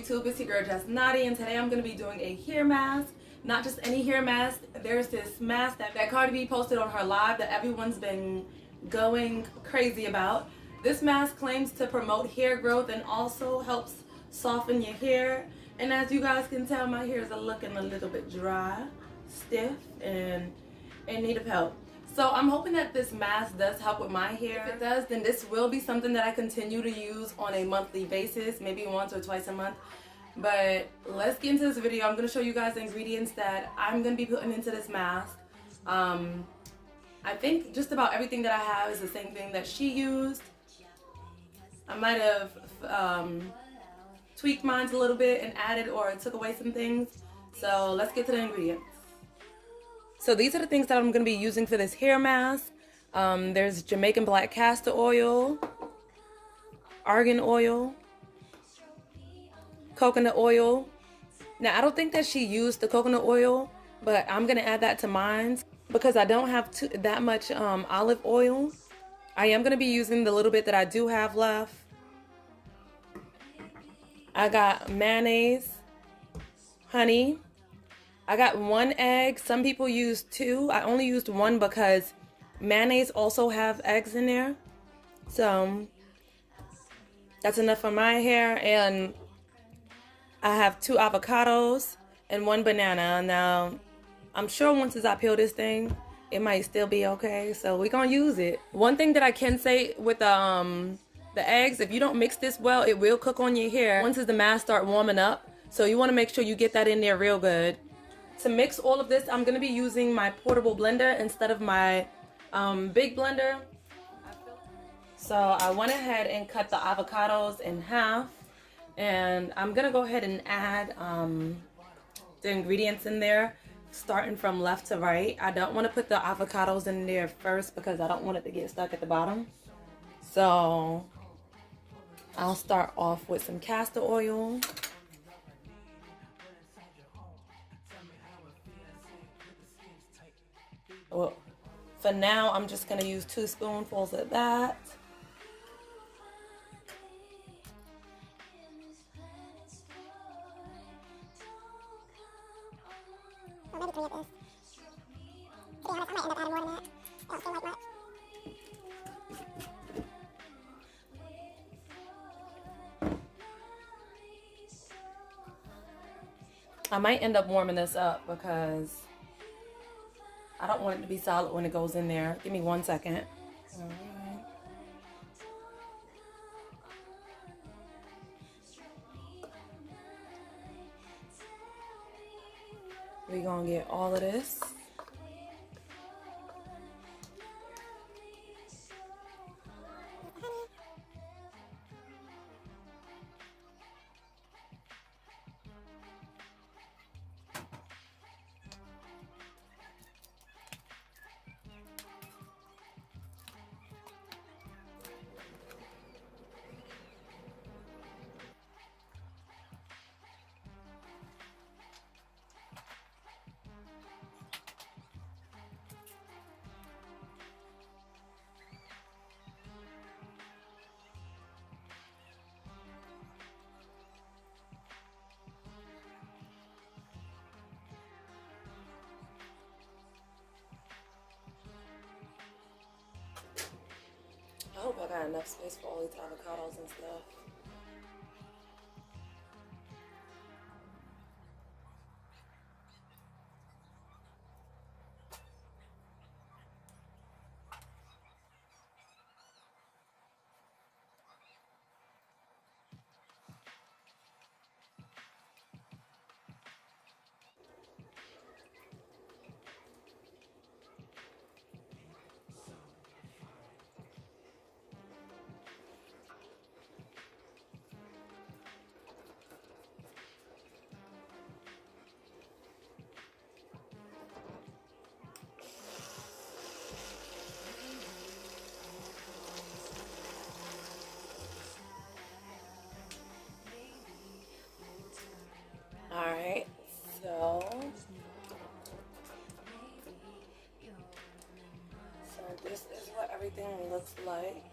YouTube? It's your girl Just Naughty, and today I'm going to be doing a hair mask. Not just any hair mask. There's this mask that Cardi B posted on her live that everyone's been going crazy about. This mask claims to promote hair growth and also helps soften your hair. And as you guys can tell, my hair is looking a little bit dry, stiff, and in need of help. So I'm hoping that this mask does help with my hair. If it does, then this will be something that I continue to use on a monthly basis, maybe once or twice a month. But let's get into this video. I'm going to show you guys the ingredients that I'm going to be putting into this mask. I think just about everything that I have is the same thing that she used. I might have tweaked mine a little bit and added or took away some things. So let's get to the ingredients. So these are the things that I'm going to be using for this hair mask. There's Jamaican black castor oil, argan oil, coconut oil. Now I don't think that she used the coconut oil, but I'm going to add that to mine because I don't have that much olive oil. I am going to be using the little bit that I do have left. I got mayonnaise, honey. I got 1 egg. Some people use 2. I only used 1 because mayonnaise also have eggs in there. So that's enough for my hair. And I have 2 avocados and 1 banana. Now, I'm sure once I peel this thing, it might still be okay. So we're going to use it. One thing that I can say with the eggs, if you don't mix this well, it will cook on your hair once the mask start warming up. So you want to make sure you get that in there real good. To mix all of this, I'm going to be using my portable blender instead of my big blender. So I went ahead and cut the avocados in half. And I'm going to go ahead and add the ingredients in there, starting from left to right. I don't want to put the avocados in there first because I don't want it to get stuck at the bottom. So I'll start off with some castor oil. Well, for now, I'm just going to use 2 spoonfuls of that. Maybe 3 of this. To be honest, I might end up adding more than that. I don't feel like much. I might end up warming this up because I don't want it to be solid when it goes in there. Give me 1 second. All right. We're going to get all of this. I hope I got enough space for all these avocados and stuff. Alright, so this is what everything looks like.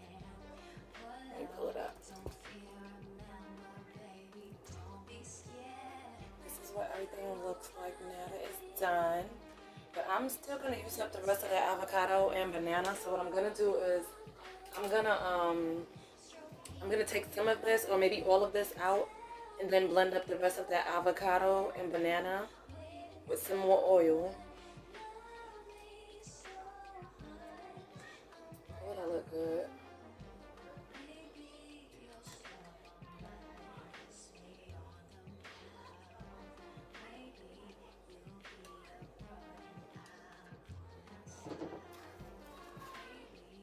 Let me pull it up. what everything looks like now that it's done. But I'm still gonna use up the rest of the avocado and banana. So what I'm gonna do is I'm gonna take some of this or maybe all of this out and then blend up the rest of that avocado and banana with some more oil. Oh, that look good.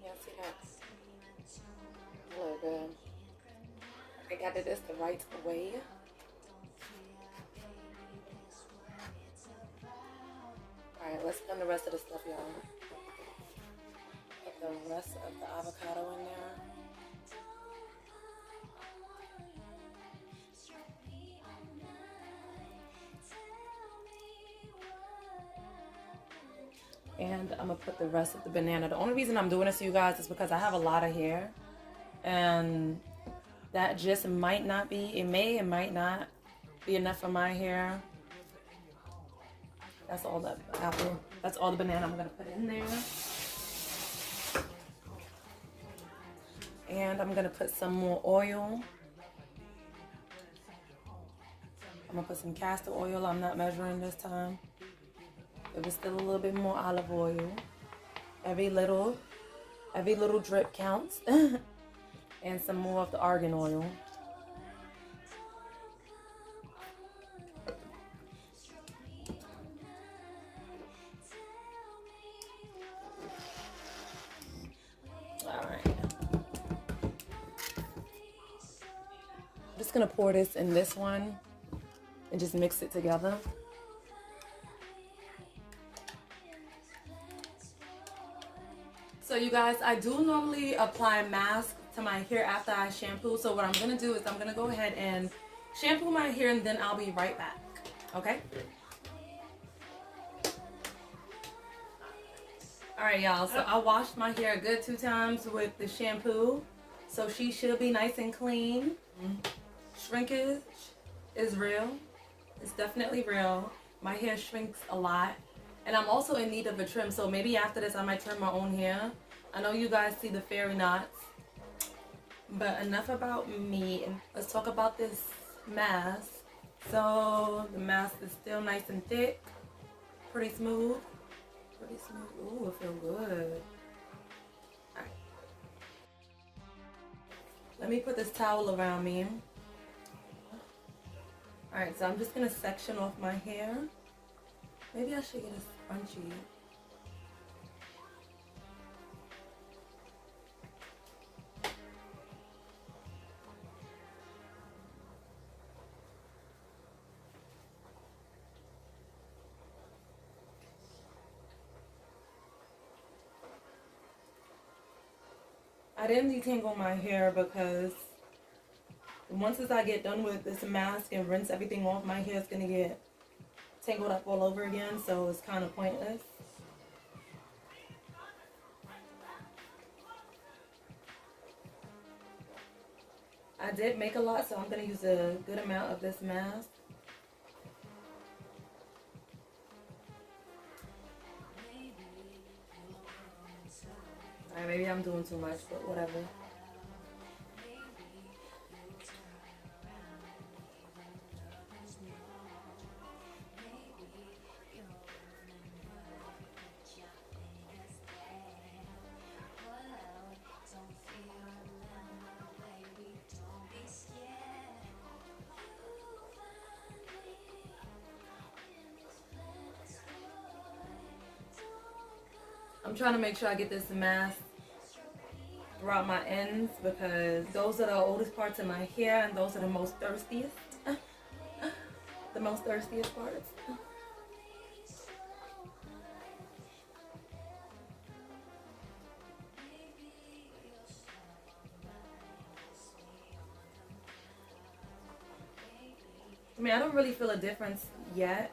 Yeah, see that? That look good. I think I did this the right way. Alright, let's blend the rest of the stuff, y'all. Put the rest of the avocado in there. And I'm gonna put the rest of the banana. The only reason I'm doing this to you guys is because I have a lot of hair. And that just might not be, it might not be enough for my hair. That's all the apple, that's all the banana I'm gonna put in there. And I'm gonna put some more oil. I'm gonna put some castor oil. I'm not measuring this time. It was still a little bit more olive oil. Every little drip counts. And some more of the argan oil. Alright. I'm just gonna pour this in this one and just mix it together. So you guys, I do normally apply mask to my hair after I shampoo. So what I'm gonna do is I'm gonna go ahead and shampoo my hair and then I'll be right back. Okay? Alright y'all, so I washed my hair a good 2 times with the shampoo. So she should be nice and clean. Shrinkage is real. It's definitely real. My hair shrinks a lot. And I'm also in need of a trim, so maybe after this I might trim my own hair. I know you guys see the fairy knots. But enough about me. Let's talk about this mask. So the mask is still nice and thick. Pretty smooth. Pretty smooth. Ooh, it feels good. Alright. Let me put this towel around me. Alright, so I'm just going to section off my hair. Maybe I should get a scrunchie. I didn't detangle my hair because once I get done with this mask and rinse everything off, my hair is going to get tangled up all over again, so it's kind of pointless. I did make a lot, so I'm going to use a good amount of this mask. Alright, maybe I'm doing too much, but whatever. I'm trying to make sure I get this mask throughout my ends because those are the oldest parts of my hair and those are the most thirstiest. The most thirstiest parts. I mean, I don't really feel a difference yet.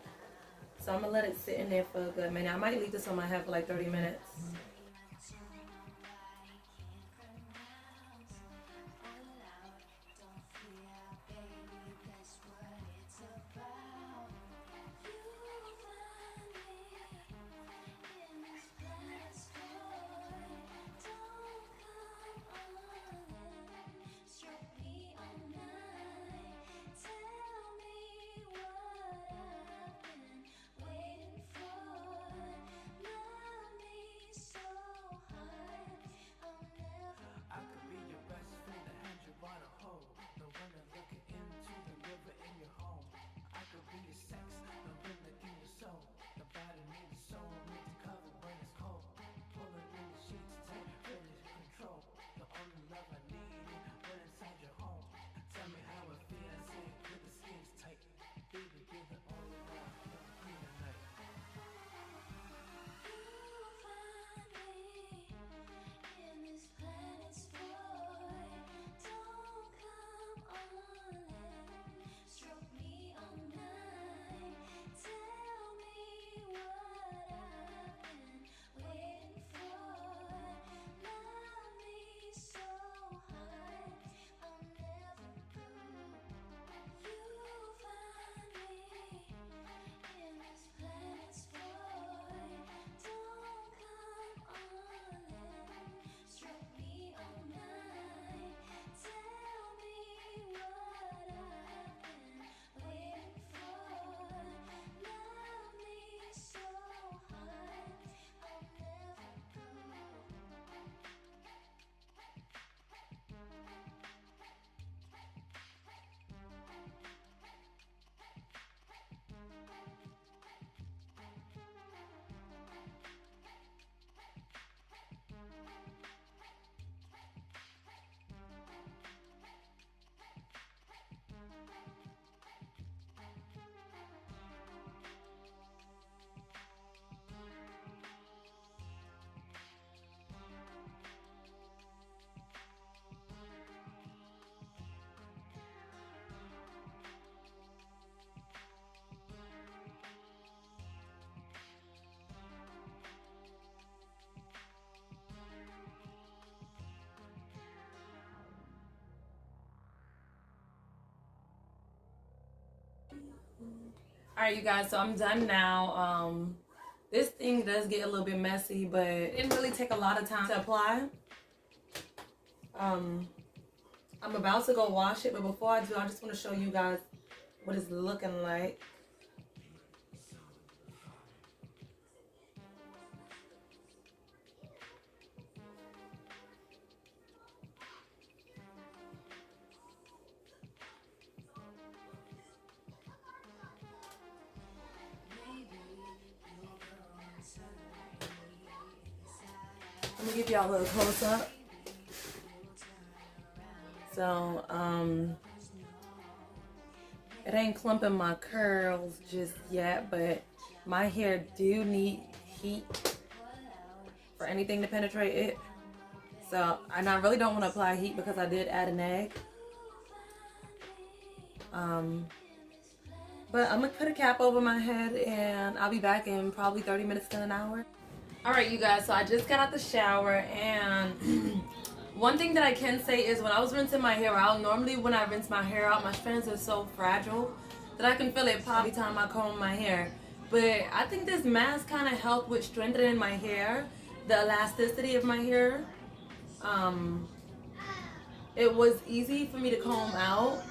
So I'm going to let it sit in there for a good minute. I might leave this on my head for like 30 minutes. Alright, you guys, so I'm done now. This thing does get a little bit messy, but it didn't really take a lot of time to apply. I'm about to go wash it, but before I do, I just want to show you guys what it's looking like. Let me give y'all a little close up. So, it ain't clumping my curls just yet, but my hair do need heat for anything to penetrate it. So, and I really don't want to apply heat because I did add an egg. But I'm gonna put a cap over my head and I'll be back in probably 30 minutes to an hour. Alright, you guys, so I just got out the shower, and one thing that I can say is when I was rinsing my hair out, normally when I rinse my hair out, my strands are so fragile that I can feel it pop every time I comb my hair. But I think this mask kind of helped with strengthening my hair, the elasticity of my hair. It was easy for me to comb out.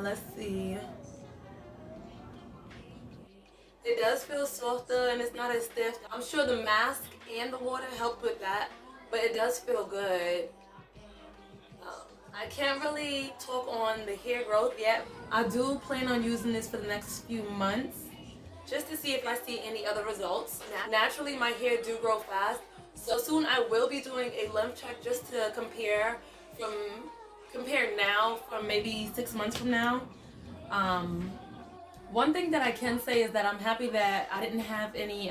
Let's see. It does feel softer and it's not as stiff. I'm sure the mask and the water helped with that, but it does feel good. I can't really talk on the hair growth yet. I do plan on using this for the next few months just to see if I see any other results. Naturally, my hair do grow fast, so soon I will be doing a length check just to compare now from maybe 6 months from now. One thing that I can say is that I'm happy that I didn't have any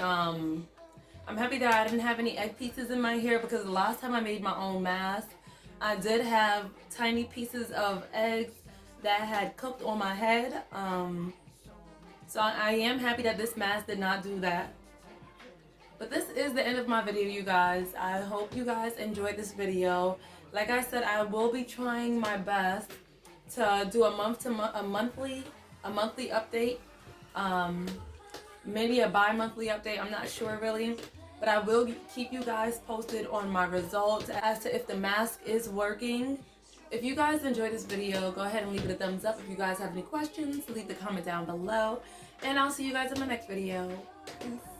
egg pieces in my hair, because the last time I made my own mask, I did have tiny pieces of eggs that had cooked on my head. So I am happy that this mask did not do that. But this is the end of my video, you guys. I hope you guys enjoyed this video. Like I said, I will be trying my best to do a monthly update, maybe a bi-monthly update. I'm not sure really, but I will keep you guys posted on my results as to if the mask is working. If you guys enjoyed this video, go ahead and leave it a thumbs up. If you guys have any questions, leave the comment down below, and I'll see you guys in my next video. Peace.